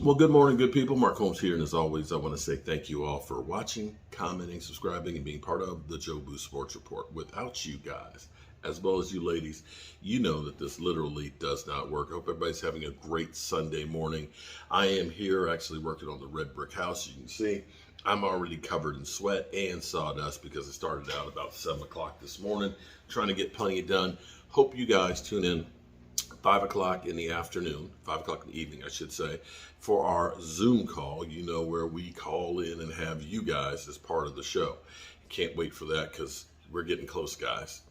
Well, good morning, good people. Mark Holmes here, and as always, I want to say thank you all for watching, commenting, subscribing, and being part of the Joe Boo Sports Report. Without you guys, as well as you ladies, you know that this literally does not work. I hope everybody's having a great Sunday morning. I am here actually working on the red brick house. You can see I'm already covered in sweat and sawdust because I started out about 7 o'clock this morning trying to get plenty done. Hope you guys tune in 5 o'clock in the afternoon, 5 o'clock in the evening, I should say, for our Zoom call, where we call in and have you guys as part of the show. Can't wait for that because we're getting close, guys.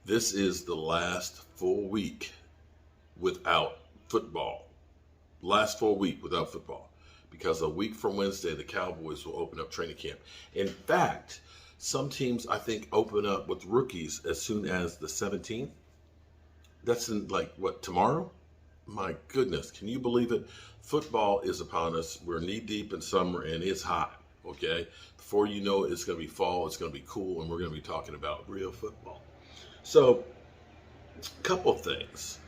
This is the last full week without football. Last full week without football. Because a week from Wednesday, the Cowboys will open up training camp. In fact, some teams, I think, open up with rookies as soon as the 17th. That's in tomorrow? My goodness, can you believe it? Football is upon us. We're knee deep in summer and it's hot, okay? Before you know it, it's going to be fall, it's going to be cool, and we're going to be talking about real football. So, a couple of things.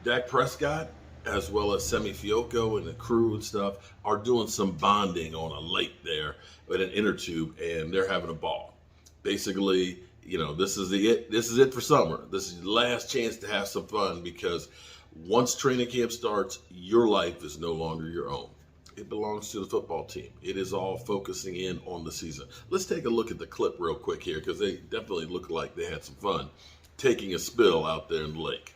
Dak Prescott, as well as Semi Fioco and the crew and stuff, are doing some bonding on a lake there at an inner tube, and they're having a ball. Basically, this is it for summer. This is the last chance to have some fun because once training camp starts, your life is no longer your own. It belongs to the football team. It is all focusing in on the season. Let's take a look at the clip real quick here because they definitely look like they had some fun taking a spill out there in the lake.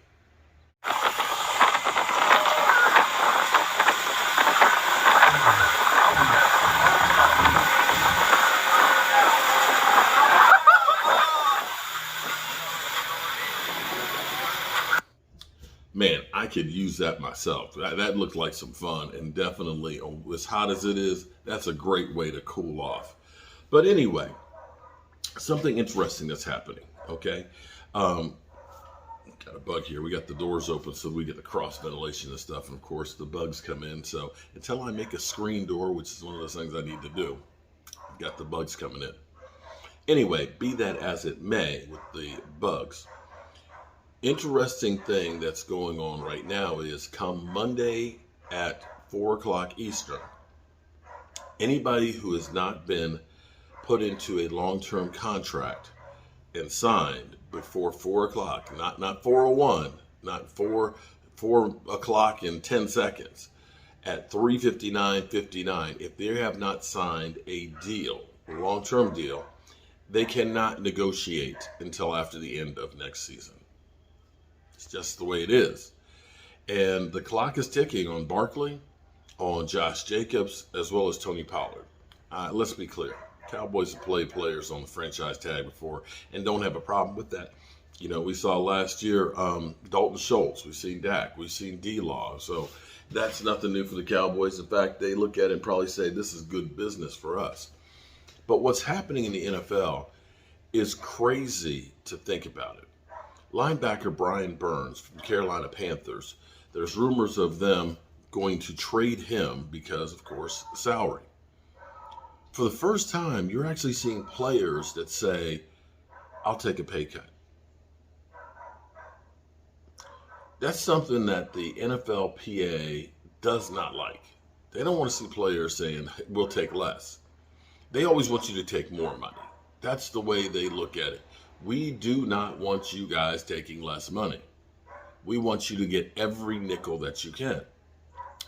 Man, I could use that myself. That looked like some fun, and definitely, as hot as it is, that's a great way to cool off. But anyway, something interesting that's happening, okay? Got a bug here. We got the doors open so we get the cross ventilation and stuff, and of course the bugs come in. So until I make a screen door, which is one of those things I need to do, got the bugs coming in. Anyway, be that as it may with the bugs, interesting thing that's going on right now is come Monday at 4 o'clock Eastern, anybody who has not been put into a long-term contract and signed before 4 o'clock, not 4:01, not 4 o'clock in 10 seconds, at 3:59:59, if they have not signed a deal, a long-term deal, they cannot negotiate until after the end of next season. It's just the way it is. And the clock is ticking on Barkley, on Josh Jacobs, as well as Tony Pollard. Let's be clear. Cowboys have played players on the franchise tag before and don't have a problem with that. We saw last year Dalton Schultz. We've seen Dak. We've seen D-Law. So that's nothing new for the Cowboys. In fact, they look at it and probably say this is good business for us. But what's happening in the NFL is crazy to think about it. Linebacker Brian Burns from the Carolina Panthers, there's rumors of them going to trade him because, of course, salary. For the first time, you're actually seeing players that say, I'll take a pay cut. That's something that the NFLPA does not like. They don't want to see players saying, we'll take less. They always want you to take more money. That's the way they look at it. We do not want you guys taking less money. We want you to get every nickel that you can.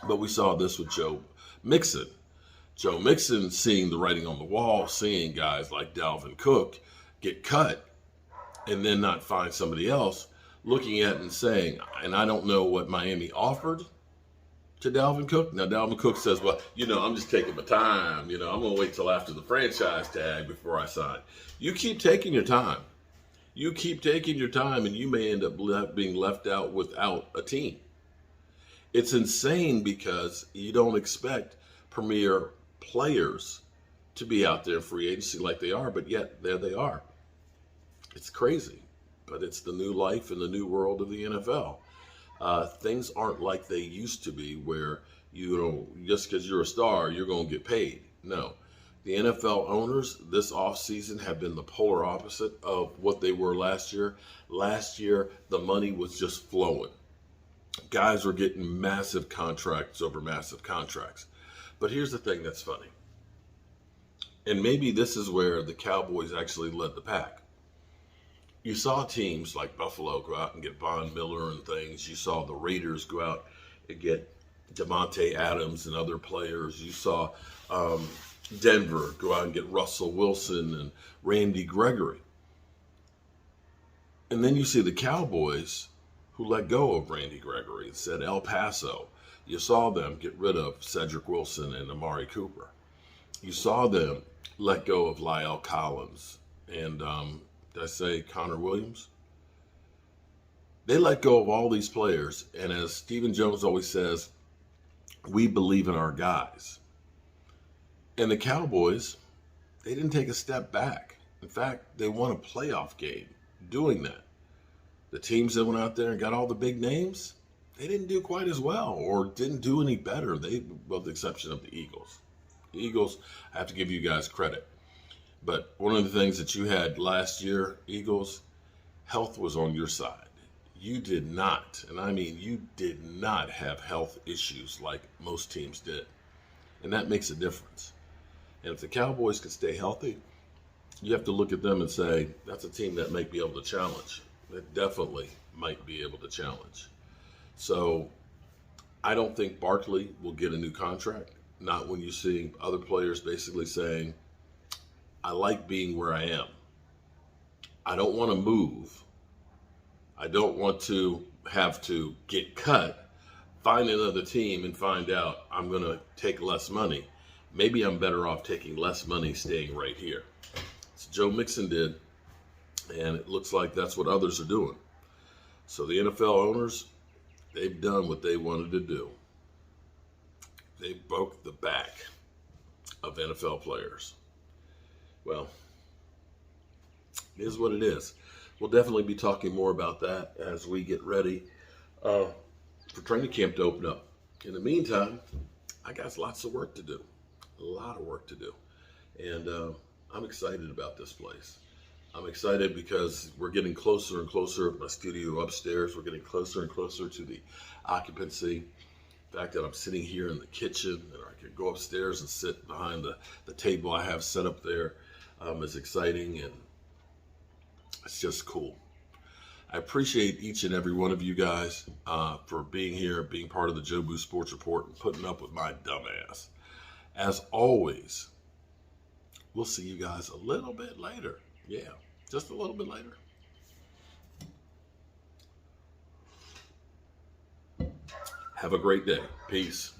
But we saw this with Joe Mixon. Joe Mixon seeing the writing on the wall, seeing guys like Dalvin Cook get cut and then not find somebody else, looking at it and saying, and I don't know what Miami offered to Dalvin Cook. Now, Dalvin Cook says, well, I'm just taking my time. I'm going to wait till after the franchise tag before I sign. You keep taking your time. You keep taking your time, and you may end up being left out without a team. It's insane because you don't expect premier players to be out there in free agency like they are, but yet there they are. It's crazy, but it's the new life and the new world of the NFL. Things aren't like they used to be where, just because you're a star, you're going to get paid. No. The NFL owners this offseason have been the polar opposite of what they were last year. Last year, the money was just flowing. Guys were getting massive contracts over massive contracts. But here's the thing that's funny. And maybe this is where the Cowboys actually led the pack. You saw teams like Buffalo go out and get Von Miller and things. You saw the Raiders go out and get Devontae Adams and other players. You saw Denver go out and get Russell Wilson and Randy Gregory. And then you see the Cowboys who let go of Randy Gregory and said El Paso. You saw them get rid of Cedric Wilson and Amari Cooper. You saw them let go of Lyle Collins and, did I say Connor Williams? They let go of all these players. And as Stephen Jones always says, we believe in our guys. And the Cowboys, they didn't take a step back. In fact, they won a playoff game doing that. The teams that went out there and got all the big names, they didn't do quite as well or didn't do any better. With the exception of the Eagles. The Eagles, I have to give you guys credit. But one of the things that you had last year, Eagles, health was on your side. You did not, and I mean you did not have health issues like most teams did. And that makes a difference. And if the Cowboys can stay healthy, you have to look at them and say, that's a team that might be able to challenge. That definitely might be able to challenge. So I don't think Barkley will get a new contract. Not when you see other players basically saying, I like being where I am. I don't want to move. I don't want to have to get cut, find another team and find out I'm going to take less money. Maybe I'm better off taking less money staying right here. So Joe Mixon did, and it looks like that's what others are doing. So the NFL owners, they've done what they wanted to do. They broke the back of NFL players. Well, it is what it is. We'll definitely be talking more about that as we get ready for training camp to open up. In the meantime, I got lots of work to do. A lot of work to do. And I'm excited about this place. I'm excited because we're getting closer and closer with my studio upstairs. We're getting closer and closer to the occupancy. The fact that I'm sitting here in the kitchen and I can go upstairs and sit behind the table I have set up there is exciting, and it's just cool. I appreciate each and every one of you guys for being here, being part of the Joe Boo Sports Report, and putting up with my dumb ass. As always, we'll see you guys a little bit later. Yeah, just a little bit later. Have a great day. Peace.